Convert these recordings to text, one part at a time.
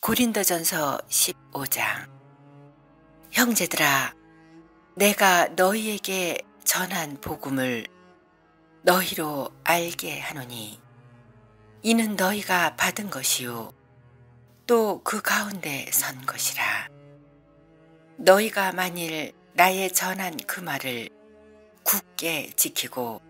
고린도전서 15장. 형제들아, 내가 너희에게 전한 복음을 너희로 알게 하노니 이는 너희가 받은 것이요 또 그 가운데 선 것이라. 너희가 만일 나의 전한 그 말을 굳게 지키고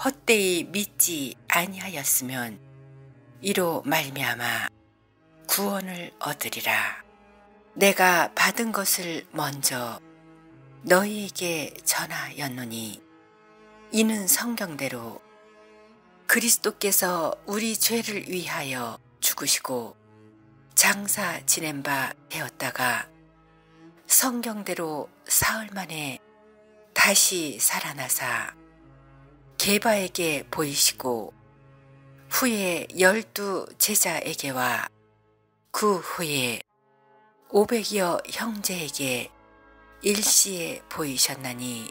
헛되이 믿지 아니하였으면 이로 말미암아 구원을 얻으리라. 내가 받은 것을 먼저 너희에게 전하였노니 이는 성경대로 그리스도께서 우리 죄를 위하여 죽으시고 장사 지낸 바 되었다가 성경대로 사흘 만에 다시 살아나사 게바에게 보이시고 후에 12 제자에게와 그 후에 500여 형제에게 일시에 보이셨나니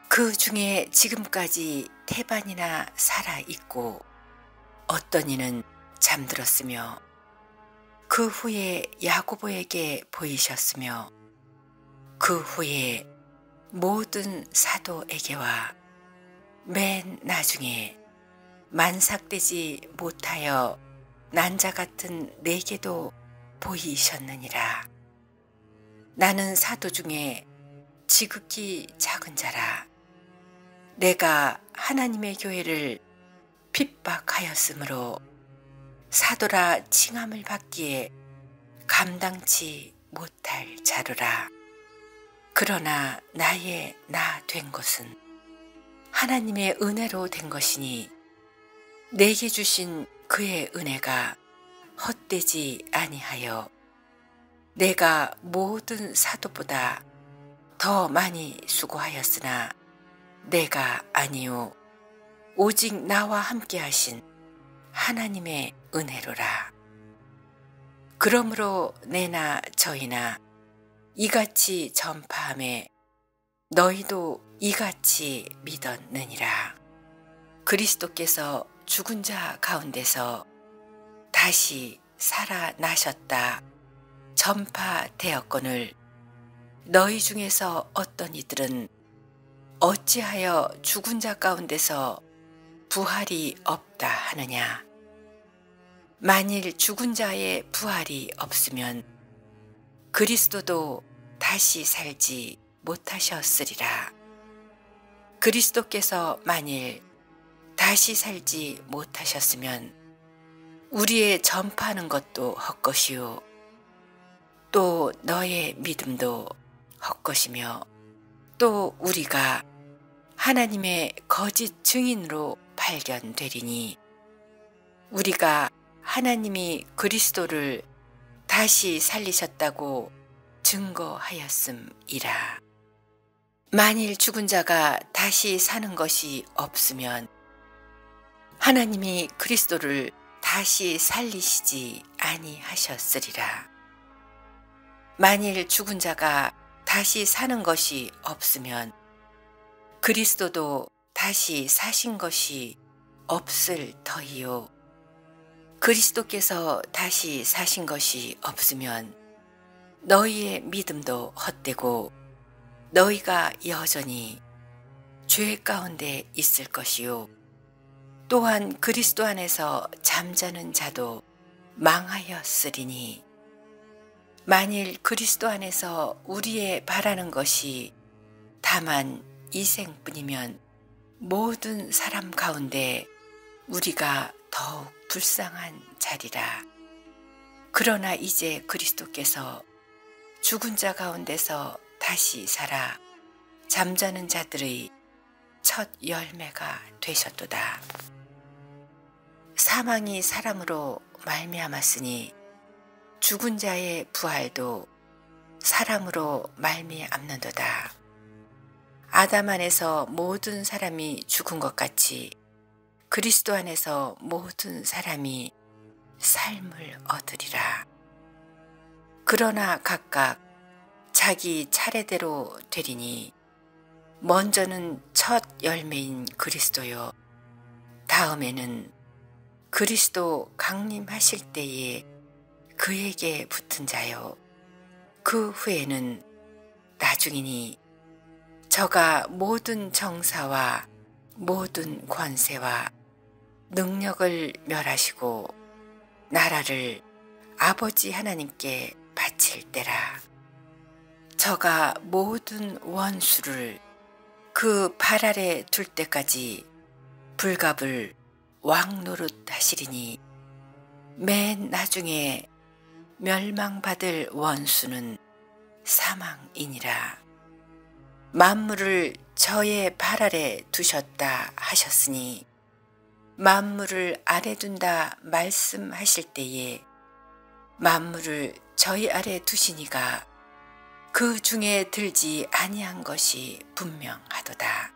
그 중에 지금까지 태반이나 살아있고 어떤 이는 잠들었으며 그 후에 야고보에게 보이셨으며 그 후에 모든 사도에게와 맨 나중에 만삭되지 못하여 난자 같은 내게도 보이셨느니라. 나는 사도 중에 지극히 작은 자라. 내가 하나님의 교회를 핍박하였으므로 사도라 칭함을 받기에 감당치 못할 자루라. 그러나 나의 나 된 것은 하나님의 은혜로 된 것이니 내게 주신 그의 은혜가 헛되지 아니하여 내가 모든 사도보다 더 많이 수고하였으나 내가 아니요 오직 나와 함께 하신 하나님의 은혜로라. 그러므로 내나 저희나 이같이 전파함에 너희도 이같이 믿었느니라. 그리스도께서 죽은 자 가운데서 다시 살아나셨다 전파되었거늘 너희 중에서 어떤 이들은 어찌하여 죽은 자 가운데서 부활이 없다 하느냐. 만일 죽은 자의 부활이 없으면 그리스도도 다시 살지 못하셨으리라. 그리스도께서 만일 다시 살지 못하셨으면 우리의 전파하는 것도 헛것이요 또 너의 믿음도 헛것이며 또 우리가 하나님의 거짓 증인으로 발견되리니 우리가 하나님이 그리스도를 다시 살리셨다고 증거하였음이라. 만일 죽은 자가 다시 사는 것이 없으면 하나님이 그리스도를 다시 살리시지 아니하셨으리라. 만일 죽은 자가 다시 사는 것이 없으면 그리스도도 다시 사신 것이 없을 터이요 그리스도께서 다시 사신 것이 없으면 너희의 믿음도 헛되고 너희가 여전히 죄 가운데 있을 것이요 또한 그리스도 안에서 잠자는 자도 망하였으리니 만일 그리스도 안에서 우리의 바라는 것이 다만 이 생뿐이면 모든 사람 가운데 우리가 더욱 불쌍한 자리라. 그러나 이제 그리스도께서 죽은 자 가운데서 다시 살아 잠자는 자들의 첫 열매가 되셨도다. 사망이 사람으로 말미암았으니 죽은 자의 부활도 사람으로 말미암는도다. 아담 안에서 모든 사람이 죽은 것 같이 그리스도 안에서 모든 사람이 삶을 얻으리라. 그러나 각각 자기 차례대로 되리니 먼저는 첫 열매인 그리스도요 다음에는 그리스도 강림하실 때에 그에게 붙은 자요. 그 후에는 나중이니 저가 모든 정사와 모든 권세와 능력을 멸하시고 나라를 아버지 하나님께 바칠 때라. 저가 모든 원수를 그 발 아래 둘 때까지 불갑을 왕노릇 하시리니 맨 나중에 멸망받을 원수는 사망이니라. 만물을 저의 발 아래 두셨다 하셨으니 만물을 아래 둔다 말씀하실 때에 만물을 저희 아래 두시니가 그 중에 들지 아니한 것이 분명하도다.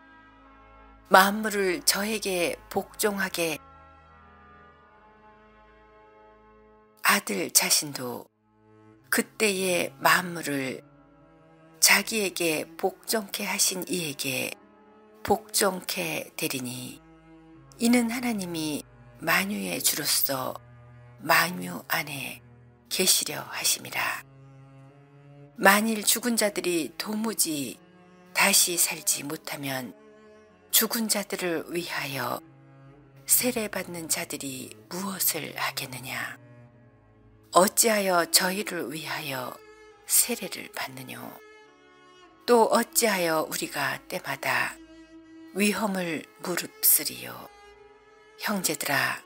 만물을 저에게 복종하게 아들 자신도 그때의 만물을 자기에게 복종케 하신 이에게 복종케 되리니 이는 하나님이 만유의 주로서 만유 안에 계시려 하심이라. 만일 죽은 자들이 도무지 다시 살지 못하면 죽은 자들을 위하여 세례받는 자들이 무엇을 하겠느냐? 어찌하여 저희를 위하여 세례를 받느뇨? 또 어찌하여 우리가 때마다 위험을 무릅쓰리요? 형제들아,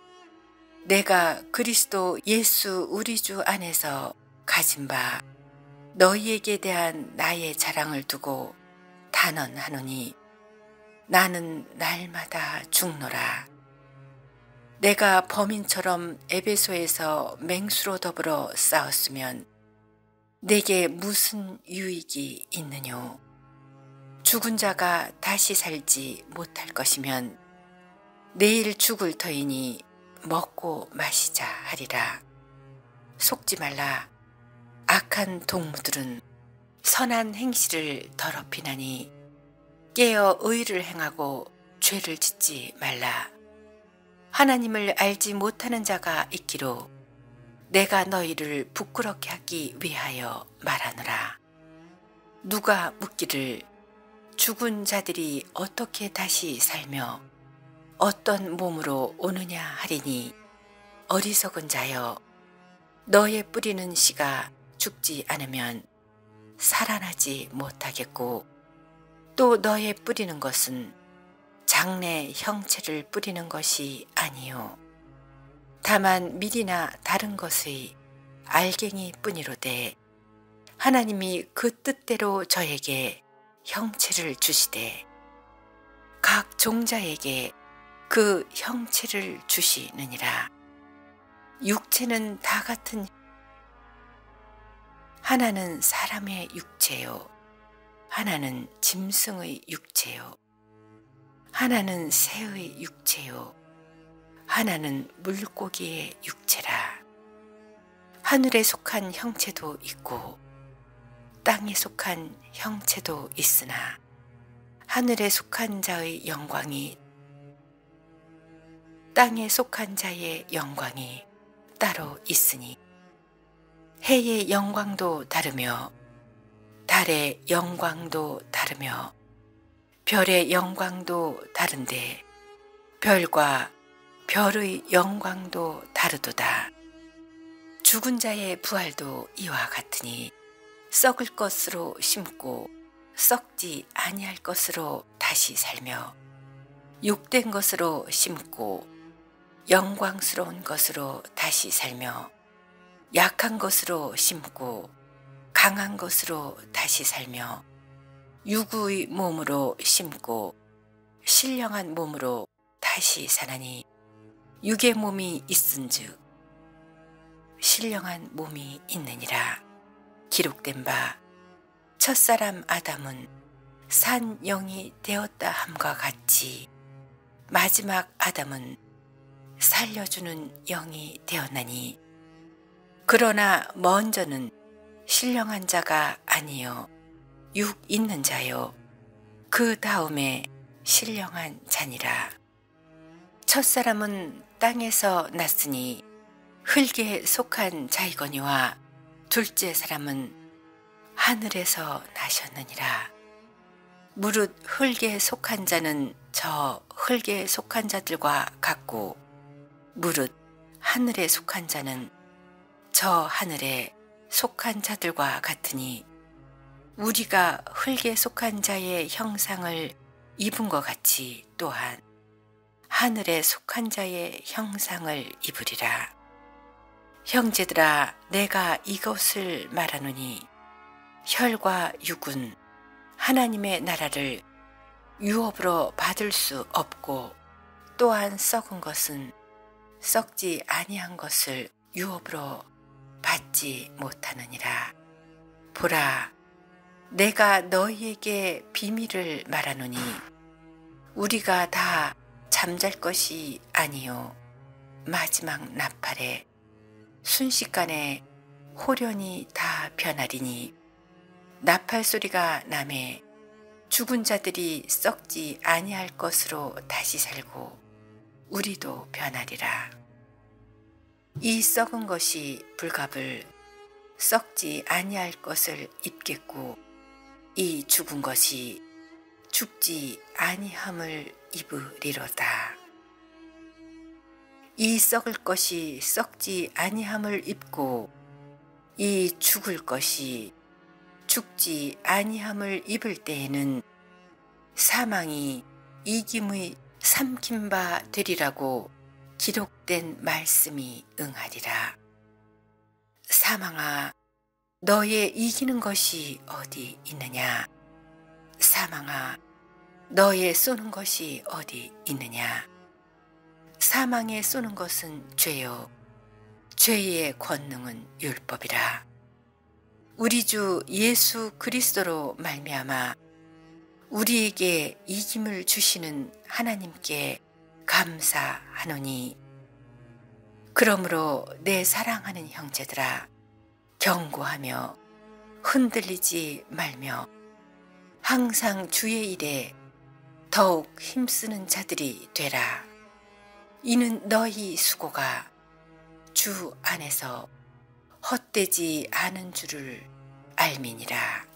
내가 그리스도 예수 우리 주 안에서 가진 바 너희에게 대한 나의 자랑을 두고 단언하노니 나는 날마다 죽노라. 내가 범인처럼 에베소에서 맹수로 더불어 싸웠으면 내게 무슨 유익이 있느뇨? 죽은 자가 다시 살지 못할 것이면 내일 죽을 터이니 먹고 마시자 하리라. 속지 말라. 악한 동무들은 선한 행실을 더럽히나니 깨어 의를 행하고 죄를 짓지 말라. 하나님을 알지 못하는 자가 있기로 내가 너희를 부끄럽게 하기 위하여 말하노라. 누가 묻기를 죽은 자들이 어떻게 다시 살며 어떤 몸으로 오느냐 하리니 어리석은 자여, 너의 뿌리는 씨가 죽지 않으면 살아나지 못하겠고 또 너의 뿌리는 것은 장래 형체를 뿌리는 것이 아니요 다만 밀이나 다른 것의 알갱이 뿐이로되 하나님이 그 뜻대로 저에게 형체를 주시되 각 종자에게 그 형체를 주시느니라. 육체는 다 같은 하나는 사람의 육체요 하나는 짐승의 육체요 하나는 새의 육체요 하나는 물고기의 육체라. 하늘에 속한 형체도 있고 땅에 속한 형체도 있으나 하늘에 속한 자의 영광이 땅에 속한 자의 영광이 따로 있으니 해의 영광도 다르며 달의 영광도 다르며 별의 영광도 다른데 별과 별의 영광도 다르도다. 죽은 자의 부활도 이와 같으니 썩을 것으로 심고 썩지 아니할 것으로 다시 살며 욕된 것으로 심고 영광스러운 것으로 다시 살며 약한 것으로 심고 강한 것으로 다시 살며 육의 몸으로 심고 신령한 몸으로 다시 사나니 육의 몸이 있은즉 신령한 몸이 있느니라. 기록된 바 첫사람 아담은 산 영이 되었다 함과 같이 마지막 아담은 살려주는 영이 되었나니 그러나 먼저는 신령한 자가 아니요 육 있는 자요 그 다음에 신령한 자니라. 첫사람은 땅에서 났으니 흙에 속한 자이거니와 둘째 사람은 하늘에서 나셨느니라. 무릇 흙에 속한 자는 저 흙에 속한 자들과 같고 무릇 하늘에 속한 자는 저 하늘에 속한 자들과 같으니 우리가 흙에 속한 자의 형상을 입은 것 같이 또한 하늘에 속한 자의 형상을 입으리라. 형제들아, 내가 이것을 말하노니 혈과 육은 하나님의 나라를 유업으로 받을 수 없고 또한 썩은 것은 썩지 아니한 것을 유업으로 받지 못하느니라. 보라, 내가 너희에게 비밀을 말하노니 우리가 다 잠잘 것이 아니요 마지막 나팔에 순식간에 호련히 다 변하리니 나팔 소리가 나매 죽은 자들이 썩지 아니할 것으로 다시 살고 우리도 변하리라. 이 썩은 것이 불갑을 썩지 아니할 것을 입겠고 이 죽은 것이 죽지 아니함을 입으리로다. 이 썩을 것이 썩지 아니함을 입고 이 죽을 것이 죽지 아니함을 입을 때에는 사망이 이김의 삼킨 바 되리라고 기록된 말씀이 응하리라. 사망아, 너의 이기는 것이 어디 있느냐? 사망아, 너의 쏘는 것이 어디 있느냐? 사망에 쏘는 것은 죄요, 죄의 권능은 율법이라. 우리 주 예수 그리스도로 말미암아 우리에게 이김을 주시는 하나님께 감사하노니, 그러므로 내 사랑하는 형제들아, 경고하며 흔들리지 말며 항상 주의 일에 더욱 힘쓰는 자들이 되라. 이는 너희 수고가 주 안에서 헛되지 않은 줄을 알미니라.